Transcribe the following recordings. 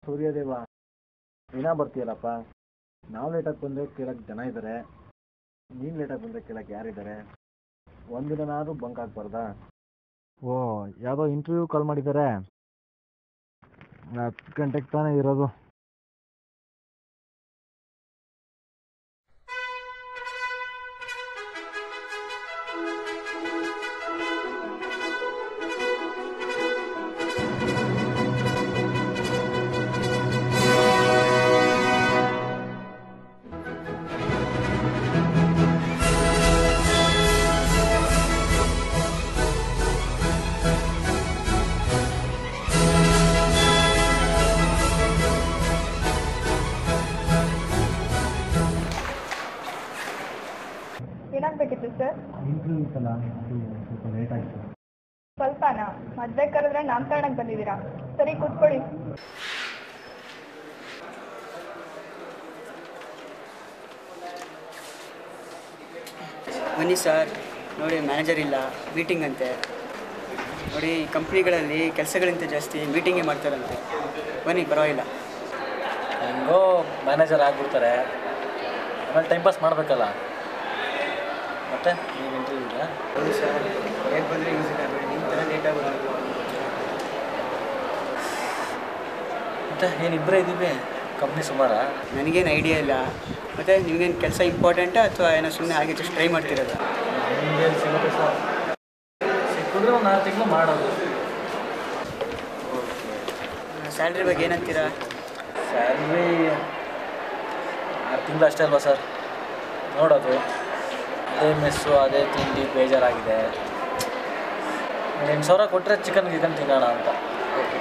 ಸೂರ್ಯದೇವ, ದಿನ ಬರ್ತೀಯಲ್ಲಪ್ಪ. ನಾವು ಲೇಟಾಗಿ ಬಂದರೆ ಕೇಳಕ್ಕೆ ಜನ ಇದ್ದಾರೆ, ನೀನು ಲೇಟಾಗಿ ಬಂದರೆ ಕೇಳಕ್ಕೆ ಯಾರಿದ್ದಾರೆ? ಒಂದಿನಾದ್ರೂ ಬಂಕ್ ಹಾಕ್ಬಾರ್ದಾ? ಓ, ಯಾವುದೋ ಇಂಟರ್ವ್ಯೂ ಕಾಲ್ ಮಾಡಿದ್ದಾರೆ. 10 ಗಂಟೆಗೆ ತಾನೇ ಇರೋದು. ಏನಾಗಬೇಕಿತ್ತು ಸರ್? ಇಂಟರ್ವ್ಯೂ ಇತ್ತಲ್ಲ, ಅದು ಸ್ವಲ್ಪ ಲೇಟ್ ಆಯಿತು. ಸ್ವಲ್ಪನಾ? ಮದುವೆ ಕರೆದ್ರೆ ನಾಮಕರಣಕ್ಕೆ ಬಂದಿದ್ದೀರಾ? ಸರಿ, ಕೂತ್ಕೊಳ್ಳಿ. ಬನ್ನಿ ಸರ್. ನೋಡಿ, ಮ್ಯಾನೇಜರ್ ಇಲ್ಲ, ಮೀಟಿಂಗ್ ಅಂತೆ. ನೋಡಿ, ಕಂಪ್ನಿಗಳಲ್ಲಿ ಕೆಲಸಗಳಿಂತ ಜಾಸ್ತಿ ಮೀಟಿಂಗೇ ಮಾಡ್ತಾರಂತೆ. ಬನ್ನಿ, ಪರವಾಗಿಲ್ಲ. ಹೆಂಗೋ ಮ್ಯಾನೇಜರ್ ಆಗಿಬಿಡ್ತಾರೆ, ಆಮೇಲೆ ಟೈಮ್ ಪಾಸ್ ಮಾಡಬೇಕಲ್ಲ. ಮತ್ತೆ ನೀವು ಇಂಟರ್ವ್ಯೂ ಇದೆಯಾ? ಹೌದು ಸರ್, ಹೇಗೆ ಬಂದರೆ ಯೂಸ್ ಇಲ್ಲ. ಬೇಡಿ, ನಿಮ್ಮ ಥರ ಲೇಟಾಗಿ ಬರೋದು. ಮತ್ತು ಏನಿಬ್ಬರೇ ಇದ್ದೀವಿ, ಕಂಪ್ನಿ ಸುಮಾರಾ? ನನಗೇನು ಐಡಿಯಾ ಇಲ್ಲ. ಮತ್ತು ನಿಮಗೇನು ಕೆಲಸ ಇಂಪಾರ್ಟೆಂಟಾ ಅಥವಾ ಏನೋ ಸುಮ್ಮನೆ ಹಾಗೆ ಜಸ್ಟ್ ಟ್ರೈ ಮಾಡ್ತಿರೋದು? ನಿಮಗೇನು ಸಿಗುತ್ತೆ ಸರ್? ಸಿಕ್ಕಿದ್ರೆ ಒಂದು 6 ತಿಂಗಳು ಮಾಡೋದು. ಓಕೆ. ಸ್ಯಾಲ್ರಿ ಬಗ್ಗೆ ಏನಂತೀರಾ? ಸ್ಯಾಲ್ರಿ 6 ತಿಂಗಳು ಅಷ್ಟೇ ಅಲ್ವಾ ಸರ್? ನೋಡೋದು ಅದೇ ಮೆಸ್ಸು, ಅದೇ ತಿಂಡಿ, ಬೇಜಾರಾಗಿದೆ. 8,000 ಕೊಟ್ಟರೆ ಚಿಕನ್ ತಿನ್ನೋಣ ಅಂತ. ಓಕೆ,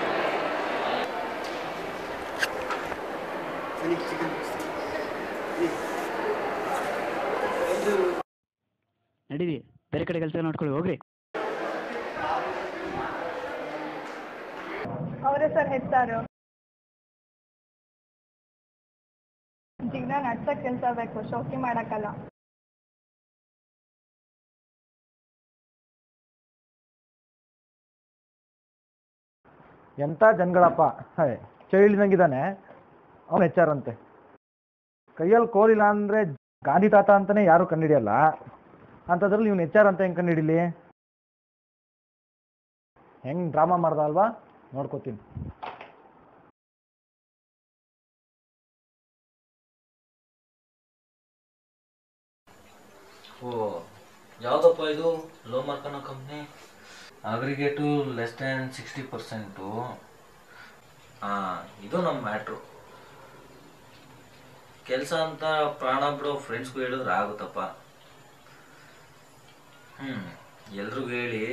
ನಡೀರಿ, ಬೇರೆ ಕಡೆ ಕೆಲಸ ನೋಡ್ಕೊಳ್ಳಿ, ಹೋಗ್ರಿ. ಅವರೇ ಸರ್ ಹೆಸರು. ಜೀವನ ನಡ್ಸೋಕ್ಕೆ ಕೆಲಸ ಬೇಕು, ಶೋಕಿ ಮಾಡೋಕ್ಕಲ್ಲ. ಎಂಥ ಜನಗಳಪ್ಪ. ಚೈಲ್ಡ್ನಂಗಿದ್ದಾನೆ, ಅವನು HR ಅಂತೆ. ಕೈಯಲ್ಲಿ ಕೋಲಿಲ್ಲ ಅಂದರೆ ಗಾಂಧಿ ತಾತ ಅಂತಲೇ ಯಾರೂ ಕಂಡುಹಿಡಿಯಲ್ಲ. ಅಂಥದ್ರಲ್ಲಿ ಇವನು HR ಅಂತ ಹೆಂಗೆ ಕಂಡುಹಿಡೀಲಿ? ಹೆಂಗೆ ಡ್ರಾಮಾ ಮಾಡ್ದ ಅಲ್ವಾ? ನೋಡ್ಕೋತೀನಿ. ಓ, ಯಾವುದಪ್ಪ ಇದು? ಲೋ ಮಾರ್ಕ್ ಅನ್ನೋ ಕಂಪ್ನಿ, ಅಗ್ರಿಗೇಟು ಲೆಸ್ ದ್ಯಾನ್ 60%. ಇದು ನಮ್ಮ ಮ್ಯಾಟ್ರು. ಕೆಲಸ ಅಂತ ಪ್ರಾಣ ಬಿಡೋ ಫ್ರೆಂಡ್ಸ್ಗೂ ಹೇಳಿದ್ರೆ ಆಗುತ್ತಪ್ಪ. ಎಲ್ರಿಗೂ ಹೇಳಿ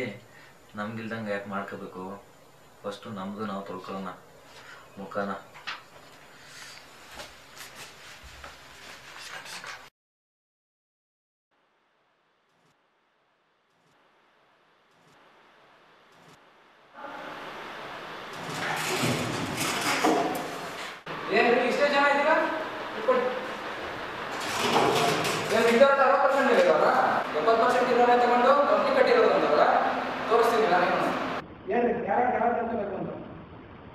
ನಮ್ಗಿಲ್ದಂಗೆ ಯಾಕೆ ಮಾಡ್ಕೋಬೇಕು? ಫಸ್ಟು ನಮ್ಮದು ನಾವು ತೊಳ್ಕೊಳ್ಳೋಣ ಮುಖನ. ಇಷ್ಟೇ ಜನ ಇದ್ದೀರಾ? ಏನು ಇದ್ದವ್ರ 60% ಇರೋಲ್ಲ, 70% ಇರೋರೇ ತಗೊಂಡು ಕಂಪ್ನಿ ಕಟ್ಟಿರೋದು ಅಂತಲ್ಲ ತೋರಿಸ್ತೀನಿ ನಾನು. ಏನು ಯಾರು ಬೇಕು ಅಂತ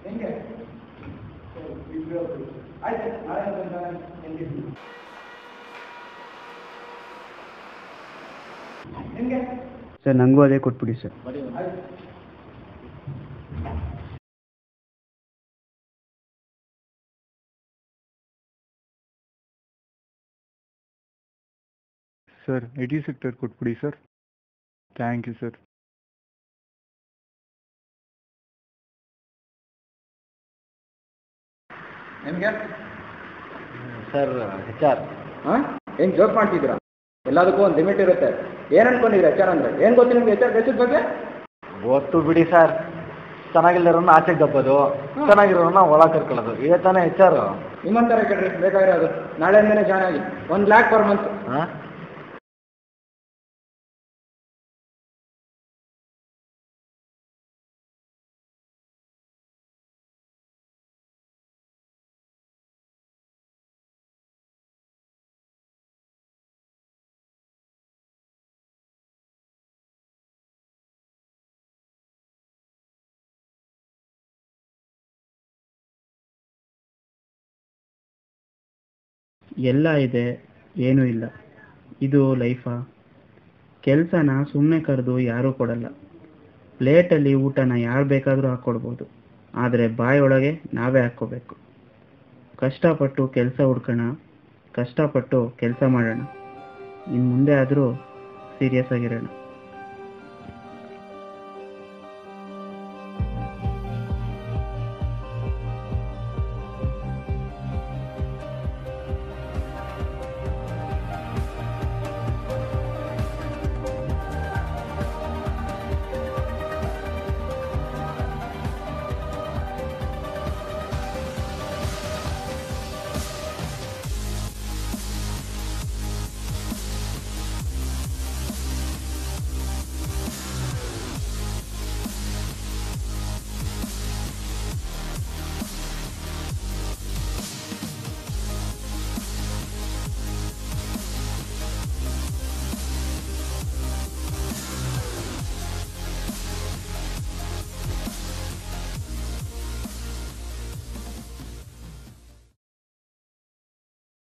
ಹೆಂಗೆ? ಆಯ್ತು, ನಾಳೆ ಹೆಂಗೆ ಸರ್, ನನಗೂ ಅದೇ ಕೊಟ್ಬಿಡಿ ಸರ್. ಆಯ್ತು. ಸರ್, IT ಸೆಕ್ಟರ್ ಕೊಟ್ಬಿಡಿ ಸರ್. Thank you sir. ನಿಮಗೆ ಸರ್, HR. ಹಾಂ, ಏನು ಜೋಕ್ ಮಾಡ್ತಿದ್ದೀರಾ? ಎಲ್ಲದಕ್ಕೂ ಒಂದು ಲಿಮಿಟ್ ಇರುತ್ತೆ. ಏನು ಅನ್ಕೊಂಡಿದ್ದೀರಾ HR ಅಂದರೆ? ಏನು ಗೊತ್ತು ನಿಮಗೆ HR ಬೇಸಿಸ್ ಬಗ್ಗೆ? ಗೊತ್ತು ಬಿಡಿ ಸರ್. ಚೆನ್ನಾಗಿಲ್ಲರನ್ನ ಆಚೆಗೆ ದಬ್ಬೋದು, ಚೆನ್ನಾಗಿರೋರನ್ನ ಒಳ ಕರ್ಕೊಳ್ಳೋದು, ಇದೇ ತಾನೇ HR. ನಿಮ್ಮಂತಾರೆ ಕೇಳ್ರಿ ಬೇಕಾಗಿರೋದು. ನಾಳೆಯಿಂದನೇ ಜಾಯ್ನ್ ಆಗಿ, 1 lakh per month. ಹಾಂ, ಎಲ್ಲ ಇದೆ, ಏನೂ ಇಲ್ಲ. ಇದು ಲೈಫಾ? ಕೆಲಸನ ಸುಮ್ಮನೆ ಕರೆದು ಯಾರೂ ಕೊಡಲ್ಲ. ಪ್ಲೇಟಲ್ಲಿ ಊಟನ ಯಾರು ಬೇಕಾದರೂ ಹಾಕ್ಕೊಡ್ಬೋದು, ಆದರೆ ಬಾಯೊಳಗೆ ನಾವೇ ಹಾಕ್ಕೋಬೇಕು. ಕಷ್ಟಪಟ್ಟು ಕೆಲಸ ಹುಡ್ಕೋಣ, ಕಷ್ಟಪಟ್ಟು ಕೆಲಸ ಮಾಡೋಣ. ಇನ್ನು ಮುಂದೆ ಆದರೂ ಸೀರಿಯಸ್ ಆಗಿರೋಣ.